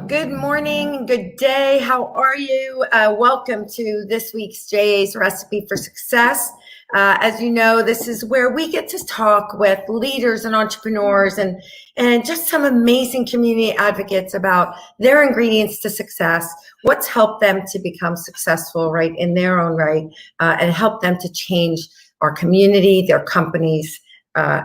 Good morning, good day. How are you? Welcome to this week's JA's Recipe for Success. As you know, this is where we get to talk with leaders and entrepreneurs and just some amazing community advocates about their ingredients to success, what's helped them to become successful, right, in their own right, and help them to change our community, their companies,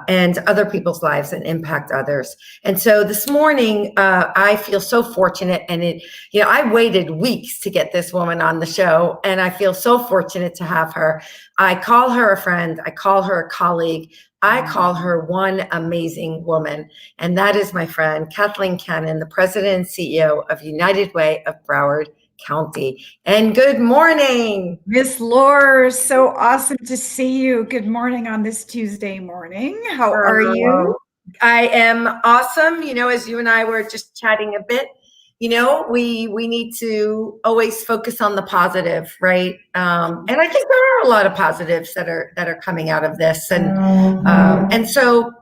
and other people's lives and impact others. And so this morning, I feel so fortunate, and I waited weeks to get this woman on the show, and I feel so fortunate to have her. I call her a friend. I call her a colleague. I call her one amazing woman, and that is my friend, Kathleen Cannon, the president and CEO of United Way of Broward County. And good morning, Miss Laura. So awesome to see you. Good morning on this Tuesday morning. How are you? I am awesome. As you and I were just chatting a bit, we need to always focus on the positive, right? And I think there are a lot of positives that are coming out of this, and so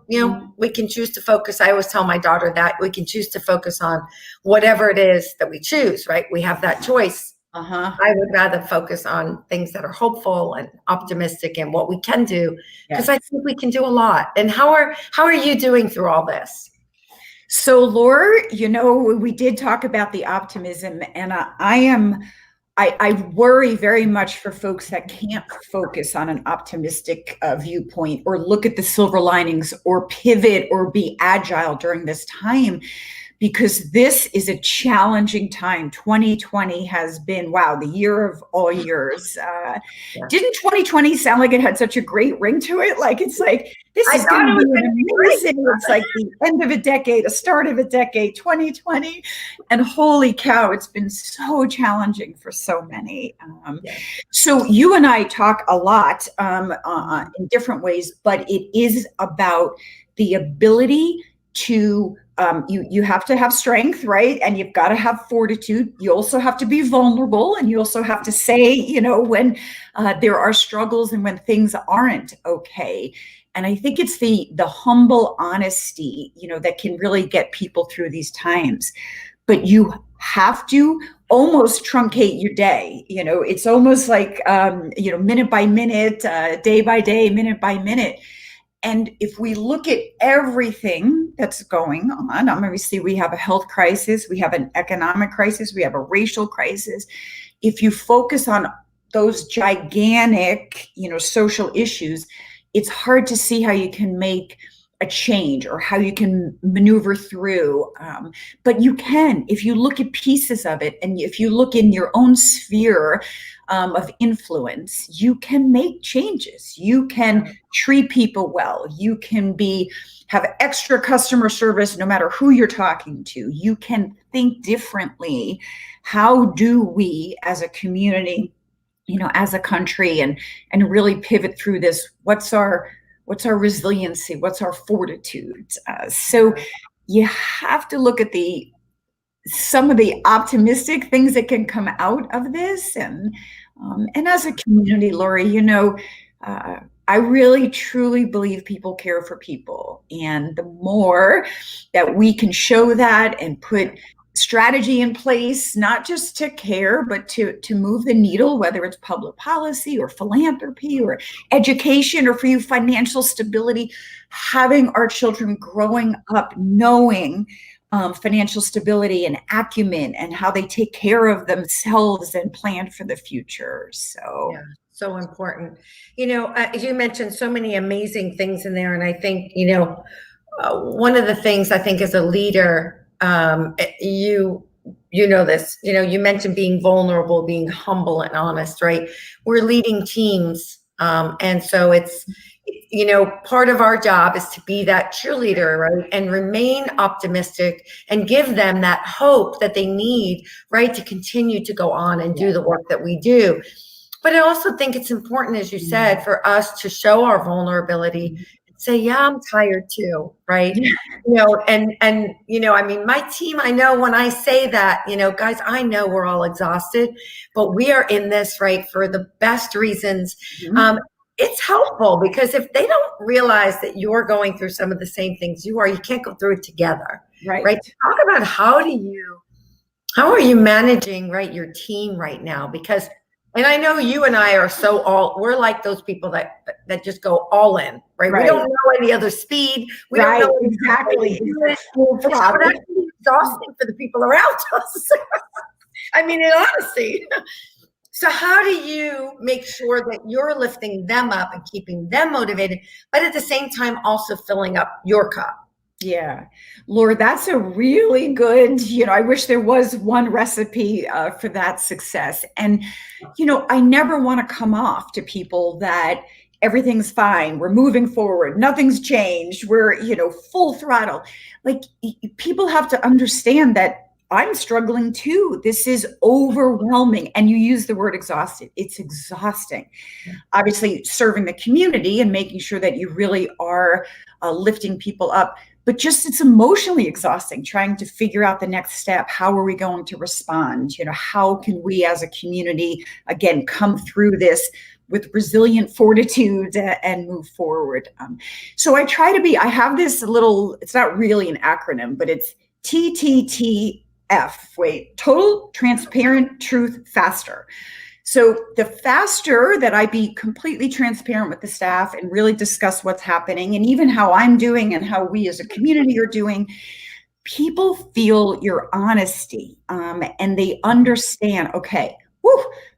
we can choose to focus. I always tell my daughter that we can choose to focus on whatever it is that we choose, right? We have that choice. I would rather focus on things that are hopeful and optimistic and what we can do, because I think we can do a lot. And how are you doing through all this? So, Laura, we did talk about the optimism, and I worry very much for folks that can't focus on an optimistic viewpoint or look at the silver linings or pivot or be agile during this time, because this is a challenging time. 2020 has been, wow, the year of all years. Didn't 2020 sound like it had such a great ring to it? This is going to be amazing. It's like the end of a decade, a start of a decade, 2020. And holy cow, it's been so challenging for so many. So you and I talk a lot in different ways, but it is about the ability to you have to have strength, right? And you've got to have fortitude. You also have to be vulnerable, and you also have to say, when there are struggles and when things aren't okay. And I think it's the humble honesty, that can really get people through these times. But you have to almost truncate your day. It's almost like, minute by minute, day by day, minute by minute. And if we look at everything that's going on, obviously we have a health crisis, we have an economic crisis, we have a racial crisis. If you focus on those gigantic, social issues, it's hard to see how you can make a change or how you can maneuver through. But you can, if you look at pieces of it, and if you look in your own sphere of influence, you can make changes. You can treat people well. You can have extra customer service no matter who you're talking to. You can think differently. How do we as a community, as a country, and really pivot through this? What's our resiliency? What's our fortitude? So you have to look at some of the optimistic things that can come out of this. And as a community, Lori, I really, truly believe people care for people. And the more that we can show that and put strategy in place, not just to care, but to move the needle, whether it's public policy or philanthropy or education, or for you, financial stability, having our children growing up knowing financial stability and acumen and how they take care of themselves and plan for the future. So important. You mentioned so many amazing things in there. And I think, one of the things I think as a leader, you know this, you mentioned being vulnerable, being humble and honest, right? We're leading teams. And so it's, part of our job is to be that cheerleader, right? And remain optimistic and give them that hope that they need, right? To continue to go on and do the work that we do. But I also think it's important, as you said, for us to show our vulnerability, say, yeah, I'm tired too, right? My team, I know when I say that, guys, I know we're all exhausted, but we are in this, right, for the best reasons. It's helpful, because if they don't realize that you're going through some of the same things you are, you can't go through it together, right? Talk about how do you How are you managing, right, your team right now? Because, and I know you and I are we're like those people that just go all in, right? We Right. don't know any other speed. We don't Right. know any other way Exactly. to do it. Full And so throttle. that can be exhausting for the people around us. I mean, in honesty. So how do you make sure that you're lifting them up and keeping them motivated, but at the same time also filling up your cup? Yeah, Lord, that's a really good, I wish there was one recipe for that success. And, I never want to come off to people that everything's fine. We're moving forward. Nothing's changed. We're, full throttle. Like people have to understand that I'm struggling too. This is overwhelming. And you use the word exhausted. It's exhausting. Obviously, serving the community and making sure that you really are lifting people up, but just it's emotionally exhausting trying to figure out the next step. How are we going to respond? How can we as a community, again, come through this with resilient fortitude and move forward? So I have this little, it's not really an acronym, but it's TTTF, Total Transparent Truth Faster. So the faster that I be completely transparent with the staff and really discuss what's happening and even how I'm doing and how we as a community are doing, people feel your honesty and they understand, okay,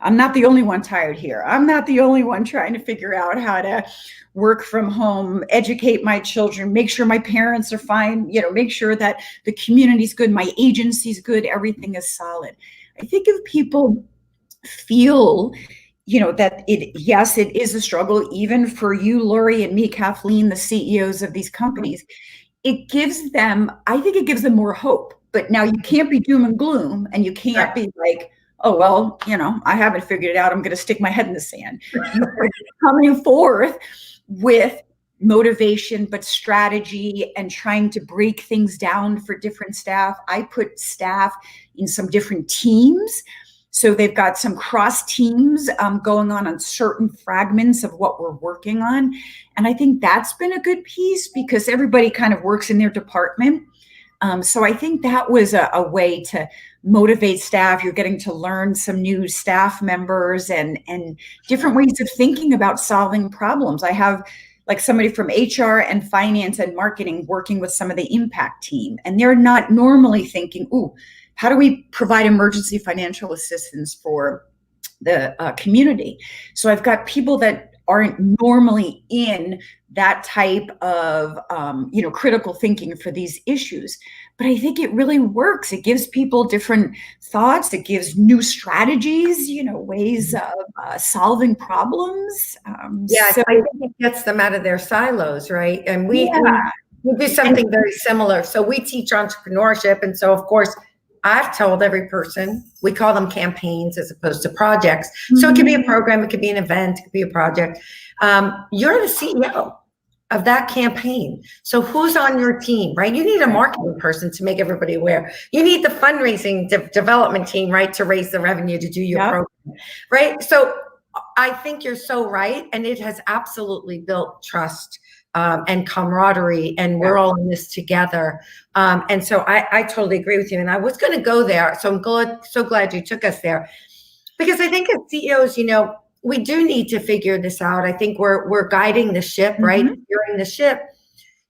I'm not the only one tired here. I'm not the only one trying to figure out how to work from home, educate my children, make sure my parents are fine, make sure that the community's good, my agency's good, everything is solid. I think if people feel that it is a struggle, even for you, Lori, and me, Kathleen, the CEOs of these companies, I think it gives them more hope. But now you can't be doom and gloom, and you can't be like, oh, well, I haven't figured it out, I'm going to stick my head in the sand. You're coming forth with motivation, but strategy and trying to break things down for different staff. I put staff in some different teams. So they've got some cross teams going on certain fragments of what we're working on. And I think that's been a good piece because everybody kind of works in their department. So I think that was a way to motivate staff. You're getting to learn some new staff members and different ways of thinking about solving problems. I have like somebody from HR and finance and marketing working with some of the impact team, and they're not normally thinking, how do we provide emergency financial assistance for the community? So I've got people that aren't normally in that type of, critical thinking for these issues. But I think it really works. It gives people different thoughts. It gives new strategies, ways of solving problems. I think it gets them out of their silos, right? And we do something very similar. So we teach entrepreneurship. And so, of course, I've told every person, we call them campaigns as opposed to projects. Mm-hmm. So it could be a program, it could be an event, it could be a project. You're the CEO of that campaign. So who's on your team, right? You need a marketing person to make everybody aware. You need the fundraising development team, right, to raise the revenue to do your program, right? So I think you're so right. And it has absolutely built trust and camaraderie, and we're all in this together. And so I totally agree with you. And I was going to go there. So I'm so glad you took us there, because I think as CEOs, we do need to figure this out. I think we're guiding the ship, right? Steering the ship.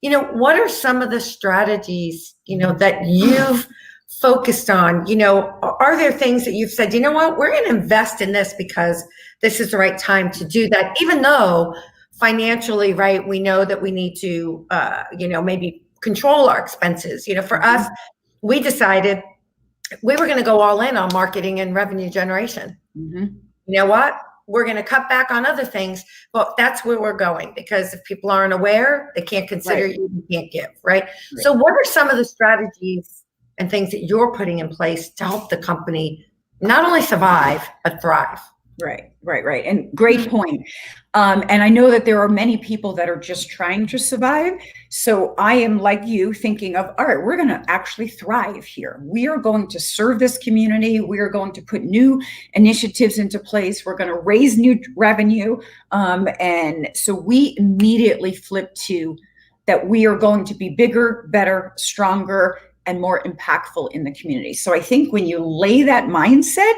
What are some of the strategies, that you've focused on? Are there things that you've said, we're going to invest in this because this is the right time to do that, even though financially, right, we know that we need to, maybe control our expenses. For us, we decided we were going to go all in on marketing and revenue generation. You know what? We're going to cut back on other things, but that's where we're going, because if people aren't aware, they can't consider you can't give, right? So what are some of the strategies and things that you're putting in place to help the company not only survive, but thrive? Right. And great point. And I know that there are many people that are just trying to survive. So I am like you thinking of, all right, we're going to actually thrive here. We are going to serve this community. We are going to put new initiatives into place. We're going to raise new revenue. And so we immediately flip to that we are going to be bigger, better, stronger, and more impactful in the community. So I think when you lay that mindset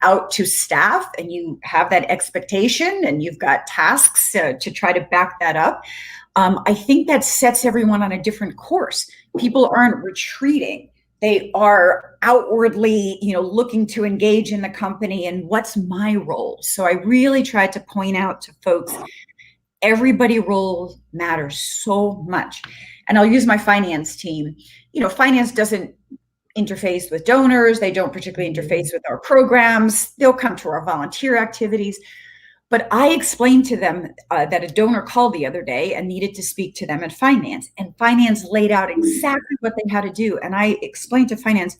out to staff and you have that expectation and you've got tasks to try to back that up, I think that sets everyone on a different course. People aren't retreating. They are outwardly, looking to engage in the company and what's my role. So I really tried to point out to folks, everybody role matters so much. And I'll use my finance team. Finance doesn't interface with donors. They don't particularly interface with our programs. They'll come to our volunteer activities. But I explained to them that a donor called the other day and needed to speak to them in finance. And finance laid out exactly what they had to do. And I explained to finance,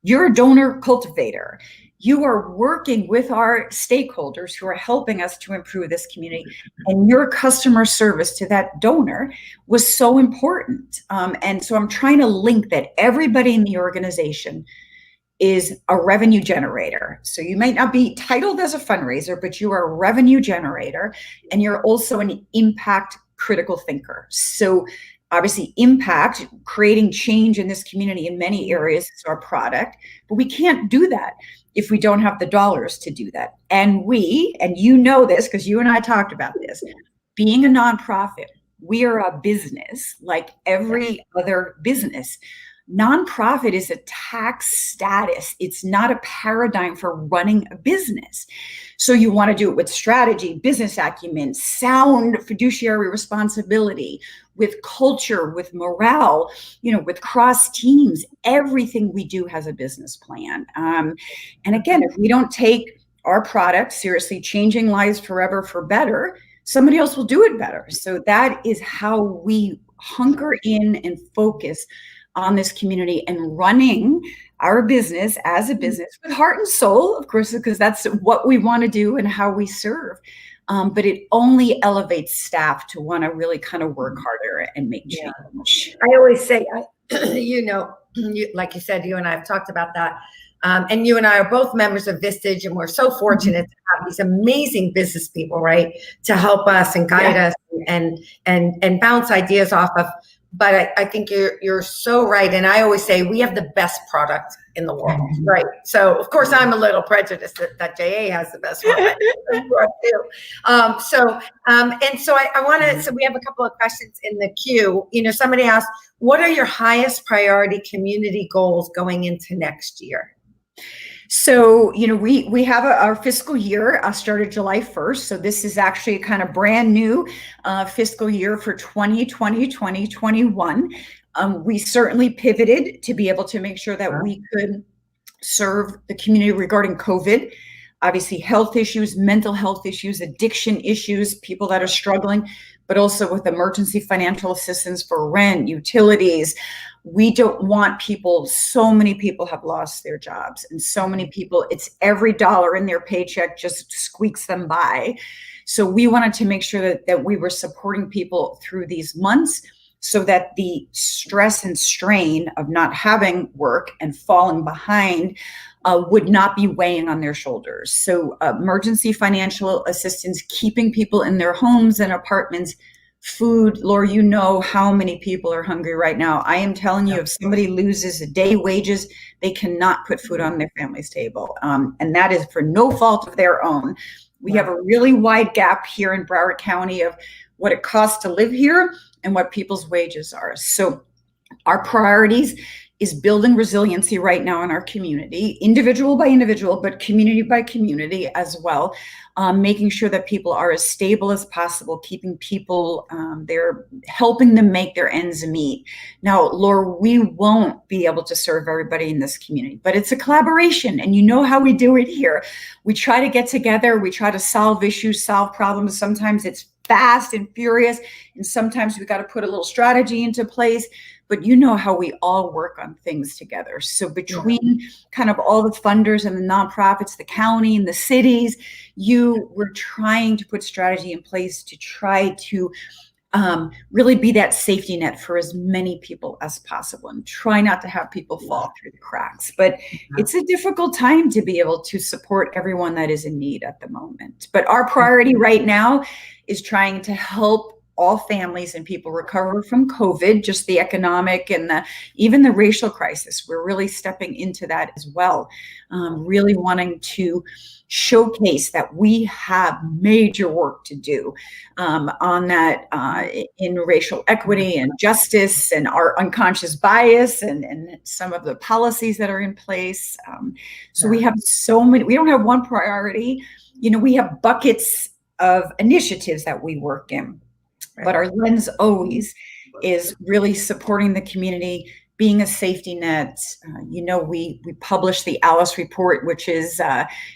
you're a donor cultivator. You are working with our stakeholders who are helping us to improve this community. And your customer service to that donor was so important. And so I'm trying to link that everybody in the organization is a revenue generator. So you might not be titled as a fundraiser, but you are a revenue generator, and you're also an impact critical thinker. So obviously impact, creating change in this community in many areas is our product, but we can't do that if we don't have the dollars to do that. And you know this because you and I talked about this, being a nonprofit, we are a business like every other business. Nonprofit is a tax status. It's not a paradigm for running a business. So you want to do it with strategy, business acumen, sound fiduciary responsibility, with culture, with morale, with cross teams. Everything we do has a business plan. And again, if we don't take our product seriously, changing lives forever for better, somebody else will do it better. So that is how we hunker in and focus on this community and running our business as a business with heart and soul, of course, because that's what we want to do and how we serve. But it only elevates staff to want to really kind of work harder and make change. I always say, like you said, you and I have talked about that. And you and I are both members of Vistage, and we're so fortunate to have these amazing business people, right, to help us and guide us and bounce ideas off of. But I think you're so right. And I always say we have the best product in the world, right? So of course I'm a little prejudiced that JA has the best one. So I want to, so we have a couple of questions in the queue. Somebody asked, what are your highest priority community goals going into next year? So, we have our fiscal year started July 1st. So this is actually a kind of brand new fiscal year for 2020, 2021. We certainly pivoted to be able to make sure that we could serve the community regarding COVID. Obviously, health issues, mental health issues, addiction issues, people that are struggling, but also with emergency financial assistance for rent, utilities. We don't want people, so many people have lost their jobs, and so many people, it's every dollar in their paycheck just squeaks them by. So we wanted to make sure that we were supporting people through these months so that the stress and strain of not having work and falling behind would not be weighing on their shoulders. So emergency financial assistance, keeping people in their homes and apartments, food. Laura, you know how many people are hungry right now. I am telling you, if somebody loses a day wages, they cannot put food on their family's table. And that is for no fault of their own. We have a really wide gap here in Broward County of what it costs to live here and what people's wages are. So our priorities is building resiliency right now in our community, individual by individual, but community by community as well. Making sure that people are as stable as possible, keeping people, they're helping them make their ends meet. Now, Laura, we won't be able to serve everybody in this community, but it's a collaboration, and you know how we do it here. We try to get together, we try to solve issues, solve problems. Sometimes it's fast and furious, and sometimes we got to put a little strategy into place. But you know how we all work on things together. So between kind of all the funders and the nonprofits, the county and the cities, we're trying to put strategy in place to try to really be that safety net for as many people as possible and try not to have people fall through the cracks. But it's a difficult time to be able to support everyone that is in need at the moment. But our priority right now is trying to help all families and people recover from COVID, just the economic and even the racial crisis. We're really stepping into that as well, really wanting to showcase that we have major work to do on that in racial equity and justice and our unconscious bias and some of the policies that are in place. So we have so many, we don't have one priority, we have buckets of initiatives that we work in, but our lens always is really supporting the community, being a safety net. We publish the ALICE report, which is,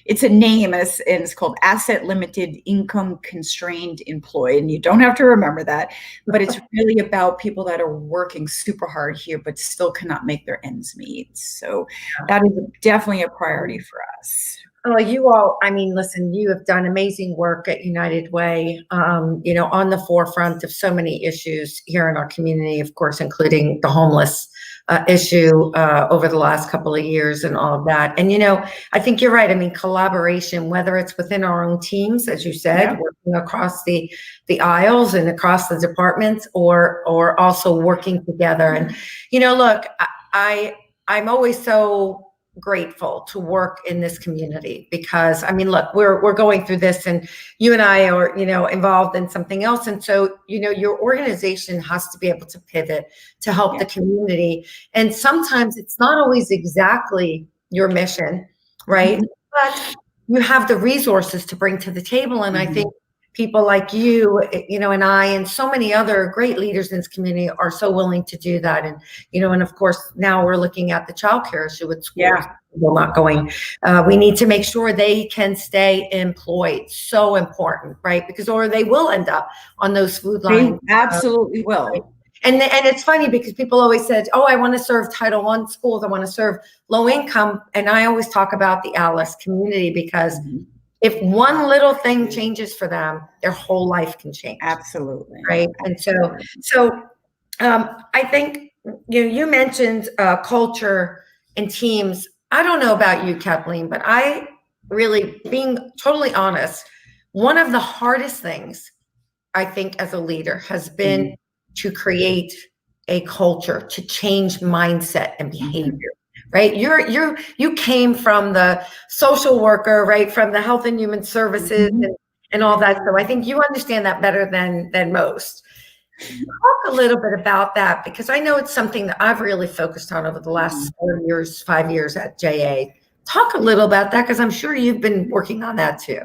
it's a name, and it's called Asset Limited Income Constrained Employed. And you don't have to remember that, but it's really about people that are working super hard here, but still cannot make their ends meet. So that is definitely a priority for us. Oh, you all, listen, you have done amazing work at United Way, on the forefront of so many issues here in our community, of course, including the homeless issue over the last couple of years and all of that. And, I think you're right. Collaboration, whether it's within our own teams, as you said, working across the aisles and across the departments, or also working together. And, look, I'm always so grateful to work in this community because look, we're going through this and you and I are, involved in something else. And so, your organization has to be able to pivot to help the community. And sometimes it's not always exactly your mission, right? But you have the resources to bring to the table. And I think people like you, and I, and so many other great leaders in this community are so willing to do that. And, and of course, now we're looking at the childcare issue at schools. People not going. We need to make sure they can stay employed. So important, right? Or they will end up on those food lines. They absolutely will. Right? And it's funny because people always said, oh, I want to serve Title I schools. I want to serve low income. And I always talk about the ALICE community because if one little thing changes for them, their whole life can change. Absolutely. Right. And so I think, you mentioned culture and teams. I don't know about you, Kathleen, but I really, being totally honest, one of the hardest things I think as a leader has been to create a culture, to change mindset and behavior. Right. You came from the social worker, right? From the health and human services and all that. So I think you understand that better than most. Talk a little bit about that, because I know it's something that I've really focused on over the last 5 years at JA. Talk a little about that, because I'm sure you've been working on that too.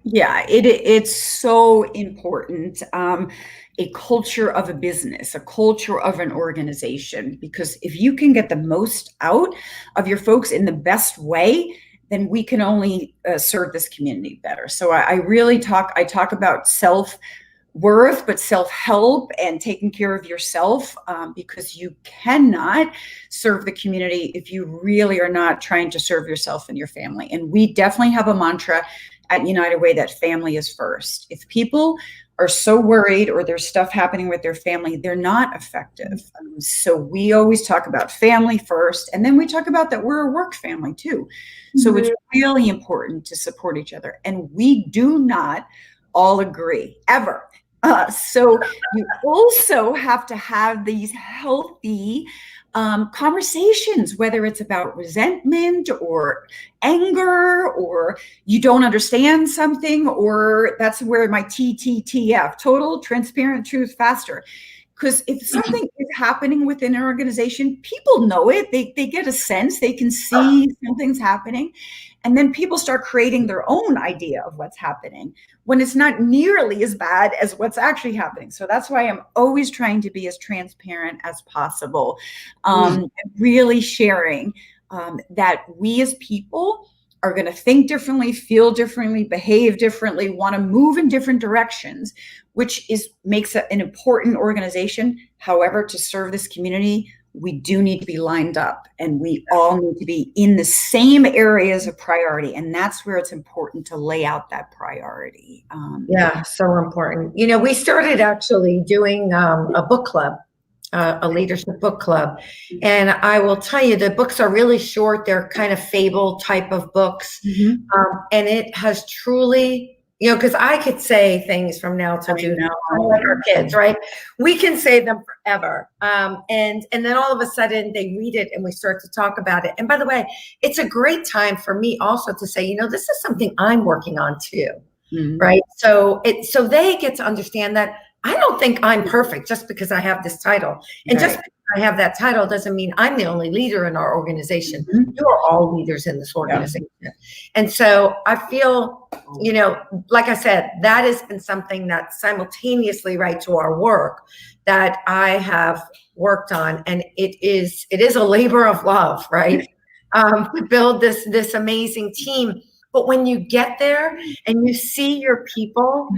Yeah, it's so important. A culture of a business, a culture of an organization, because if you can get the most out of your folks in the best way, then we can only serve this community better. So I really talk about self-worth, but self-help and taking care of yourself, because you cannot serve the community if you really are not trying to serve yourself and your family. And we definitely have a mantra at United Way that family is first. If people are so worried or there's stuff happening with their family, they're not effective. So we always talk about family first, and then we talk about that we're a work family too. So it's really important to support each other. And we do not all agree ever. So you also have to have these healthy conversations, whether it's about resentment or anger, or you don't understand something, or that's where my TTTF, total, transparent, truth, faster. Because if something is happening within an organization, people know it. They get a sense, they can see something's happening. And then people start creating their own idea of what's happening when it's not nearly as bad as what's actually happening. So that's why I'm always trying to be as transparent as possible, and really sharing that we as people are going to think differently, feel differently, behave differently, want to move in different directions, which makes an important organization. However, to serve this community, we do need to be lined up, and we all need to be in the same areas of priority. And that's where it's important to lay out that priority. Yeah, so important. We started actually doing a book club, a leadership book club. And I will tell you, the books are really short. They're kind of fable type of books. And it has truly You know, because I could say things from now till June, like our kids, right? We can say them forever. And then all of a sudden they read it and we start to talk about it. And by the way, it's a great time for me also to say, you know, this is something I'm working on too, right? So they get to understand that I don't think I'm perfect just because I have this title. And just because I have that title doesn't mean I'm the only leader in our organization. You are all leaders in this organization. And so I feel, you know, like I said, that has been something that simultaneously, right, to our work that I have worked on. And it is a labor of love, right? To build this amazing team. But when you get there and you see your people,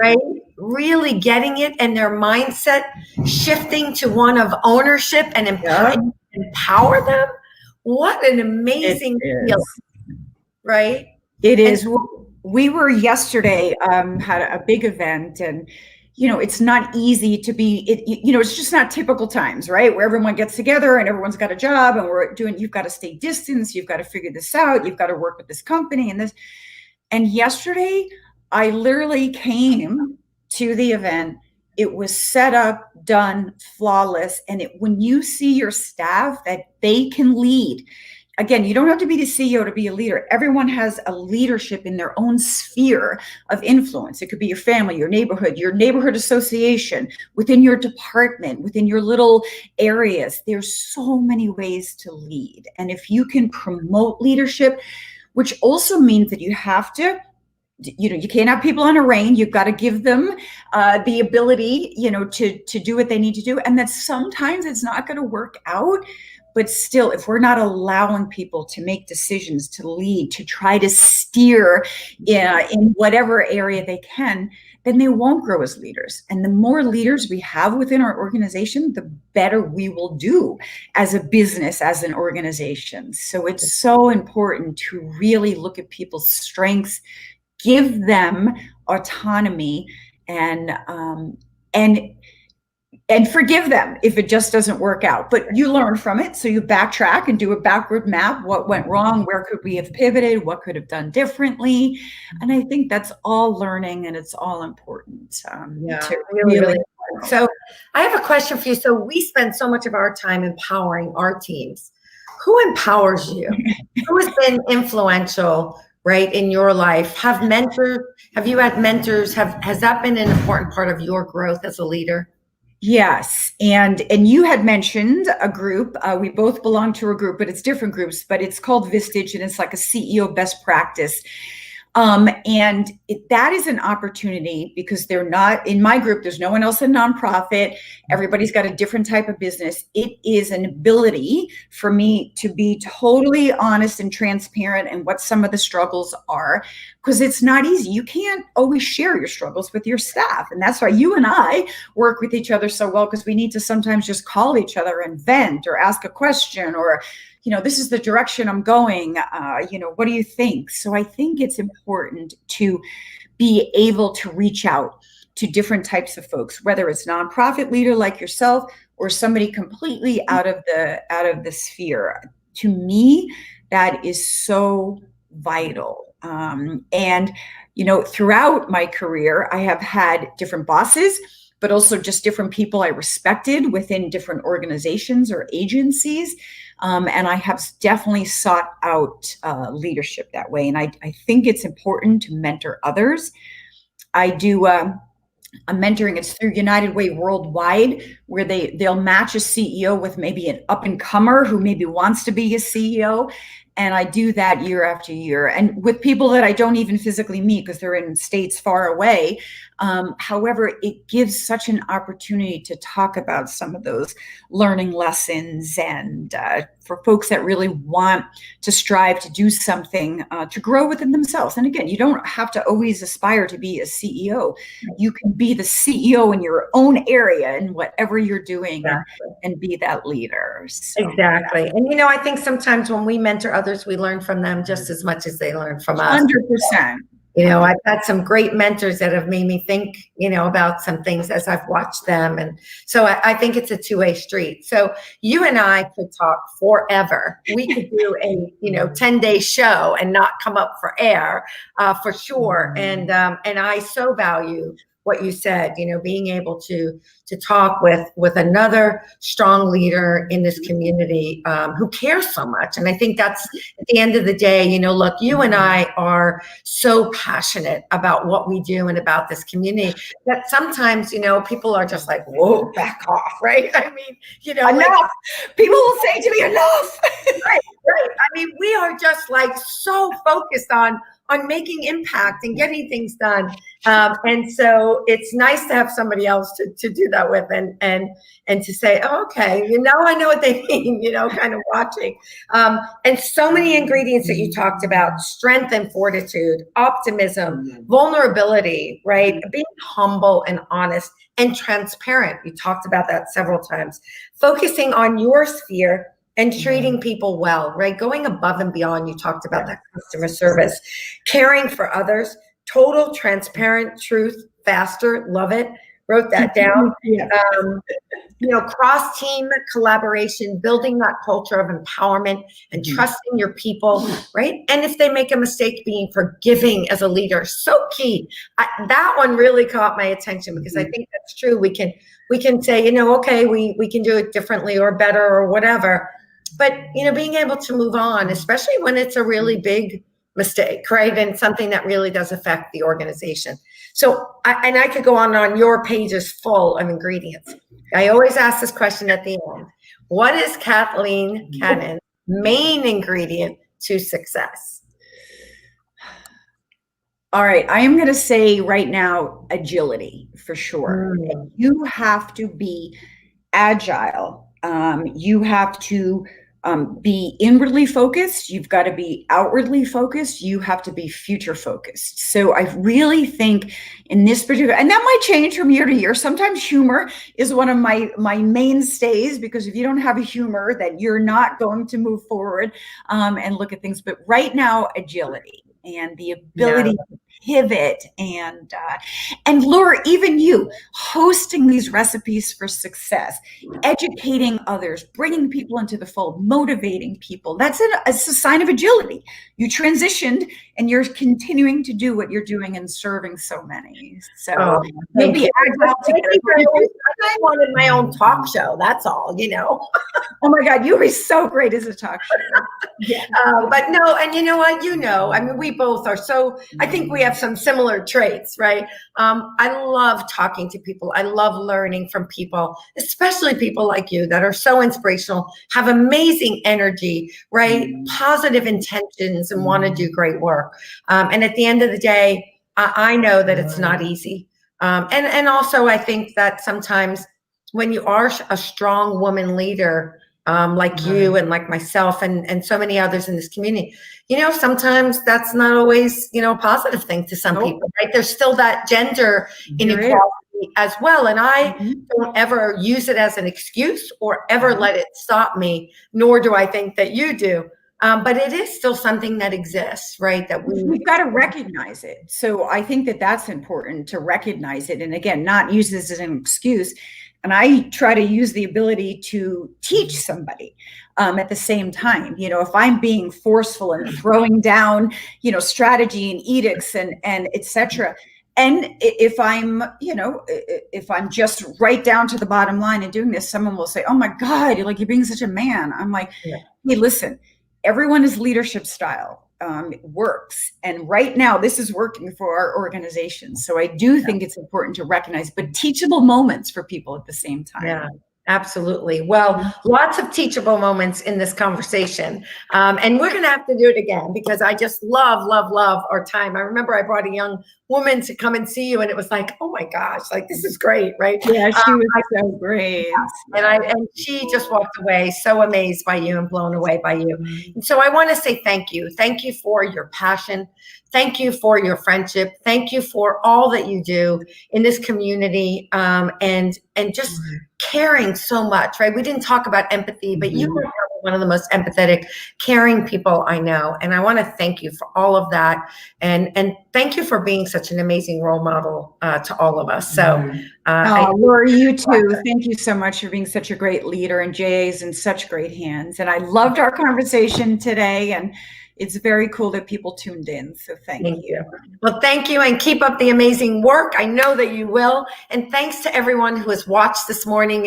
right, really getting it and their mindset shifting to one of ownership and empower them, what an amazing feeling, right? It is. We were yesterday, had a big event, and you know, it's not easy to be, you know, it's just not typical times, right? Where everyone gets together and everyone's got a job and you've got to stay distance. You've got to figure this out. You've got to work with this company and this. And yesterday I literally came to the event. It was set up, done, flawless. And when you see your staff that they can lead, again, you don't have to be the CEO to be a leader. Everyone has a leadership in their own sphere of influence. It could be your family, your neighborhood association, within your department, within your little areas. There's so many ways to lead. And if you can promote leadership, which also means that you have to, you know, you can't have people on a rein. You've got to give them the ability, you know, to do what they need to do. And that sometimes it's not going to work out. But still, if we're not allowing people to make decisions, to lead, to try to steer in whatever area they can, then they won't grow as leaders. And the more leaders we have within our organization, the better we will do as a business, as an organization. So it's so important to really look at people's strengths, give them autonomy, and forgive them if it just doesn't work out. But you learn from it. So you backtrack and do a backward map. What went wrong? Where could we have pivoted? What could have done differently? And I think that's all learning, and it's all important. Really. So I have a question for you. So we spend so much of our time empowering our teams. Who empowers you? Who has been influential, right, in your life? Have you had mentors? Has that been an important part of your growth as a leader? Yes. And you had mentioned a group. We both belong to a group, but it's different groups, but it's called Vistage, and it's like a CEO best practice. That is an opportunity because they're not in my group. There's no one else in nonprofit. Everybody's got a different type of business. It is an ability for me to be totally honest and transparent and what some of the struggles are, because it's not easy. You can't always share your struggles with your staff. And that's why you and I work with each other so well, because we need to sometimes just call each other and vent or ask a question or, you know, this is the direction I'm going. You know, what do you think? So I think it's important to be able to reach out to different types of folks, whether it's nonprofit leader like yourself or somebody completely out of the sphere. To me, that is so vital. And, you know, throughout my career, I have had different bosses, but also just different people I respected within different organizations or agencies. And I have definitely sought out leadership that way. And I think it's important to mentor others. I do a mentoring. It's through United Way Worldwide, where they'll match a CEO with maybe an up and comer who maybe wants to be a CEO. And I do that year after year, and with people that I don't even physically meet because they're in states far away. However, it gives such an opportunity to talk about some of those learning lessons, and for folks that really want to strive to do something to grow within themselves. And again, you don't have to always aspire to be a CEO. You can be the CEO in your own area and whatever you're doing, and be that leader. So, exactly. And, you know, I think sometimes when we mentor others, we learn from them just as much as they learn from us. 100%. I've had some great mentors that have made me think, about some things as I've watched them. And so I think it's a two-way street. So you and I could talk forever. We could do a, 10-day show and not come up for air, for sure. And I so value what you said, being able to talk with another strong leader in this community, who cares so much. And I think that's at the end of the day, look, you and I are so passionate about what we do and about this community that sometimes, people are just like, whoa, back off, right? I mean, enough. Like, people will say to me, enough. Right. I mean, we are just like so focused on making impact and getting things done. And so it's nice to have somebody else to do that with and to say, oh, okay, I know what they mean, kind of watching. And so many ingredients that you talked about: strength and fortitude, optimism, vulnerability, right? Being humble and honest and transparent. You talked about that several times. Focusing on your sphere and treating people well, right? Going above and beyond. You talked about that customer service, caring for others, total transparent truth, faster, love it. Wrote that down. Cross-team collaboration, building that culture of empowerment and trusting your people, right? And if they make a mistake, being forgiving as a leader, so key. That one really caught my attention because I think that's true. We can say, okay, we can do it differently or better or whatever. But, being able to move on, especially when it's a really big mistake, right? And something that really does affect the organization. So, I could go on your page is full of ingredients. I always ask this question at the end. What is Kathleen Cannon's main ingredient to success? All right. I am going to say right now, agility for sure. You have to be agile. You have to be inwardly focused. You've got to be outwardly focused. You have to be future focused. So I really think in this particular, and that might change from year to year. Sometimes humor is one of my mainstays, because if you don't have a humor, then you're not going to move forward and look at things. But right now, agility and the ability to pivot and Laura, even you hosting these recipes for success, educating others, bringing people into the fold, motivating people. It's a sign of agility. You transitioned and you're continuing to do what you're doing and serving so many. So you'll be agile together. I wanted my own talk show. That's all, Oh my God, you'd be so great as a talk show. But no, and you know what? I mean, we both are so, I think we have some similar traits, right? I love talking to people. I love learning from people, especially people like you that are so inspirational, have amazing energy, right? Positive intentions and want to do great work. And at the end of the day, I know that it's not easy. And also I think that sometimes when you are a strong woman leader, like you and like myself and so many others in this community, sometimes that's not always, a positive thing to some people, right? There's still that gender inequality as well. And I don't ever use it as an excuse or ever let it stop me, nor do I think that you do. But it is still something that exists, right? That we've got to recognize it. So I think that that's important, to recognize it. And again, not use this as an excuse. And I try to use the ability to teach somebody at the same time. If I'm being forceful and throwing down, strategy and edicts and et cetera. And if I'm just right down to the bottom line and doing this, someone will say, oh my God, you're being such a man. I'm like, hey, listen, everyone is leadership style. Works. And right now, this is working for our organization. So I do think it's important to recognize, but teachable moments for people at the same time. Yeah, absolutely. Well, lots of teachable moments in this conversation. And we're going to have to do it again because I just love our time. I remember I brought a young woman to come and see you and it was like, oh my gosh, this is great, right? Yeah, she was so great. And she just walked away so amazed by you and blown away by you. And so I want to say thank you. Thank you for your passion. Thank you for your friendship. Thank you for all that you do in this community, and just caring so much, right? We didn't talk about empathy, but you were one of the most empathetic, caring people I know. And I want to thank you for all of that. And thank you for being such an amazing role model to all of us. So, Lori, you too. Thank you so much for being such a great leader, and JA's in such great hands. And I loved our conversation today, and it's very cool that people tuned in. So thank you. Well, thank you, and keep up the amazing work. I know that you will. And thanks to everyone who has watched this morning.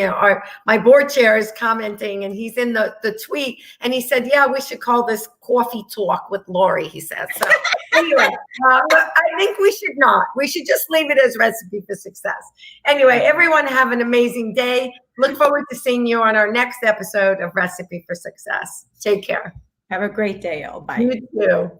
My board chair is commenting, and he's in the tweet, and he said, yeah, we should call this Coffee Talk with Lori, he said. So anyway, I think we should not. We should just leave it as Recipe for Success. Anyway, everyone have an amazing day. Look forward to seeing you on our next episode of Recipe for Success. Take care. Have a great day, all. Bye. You too.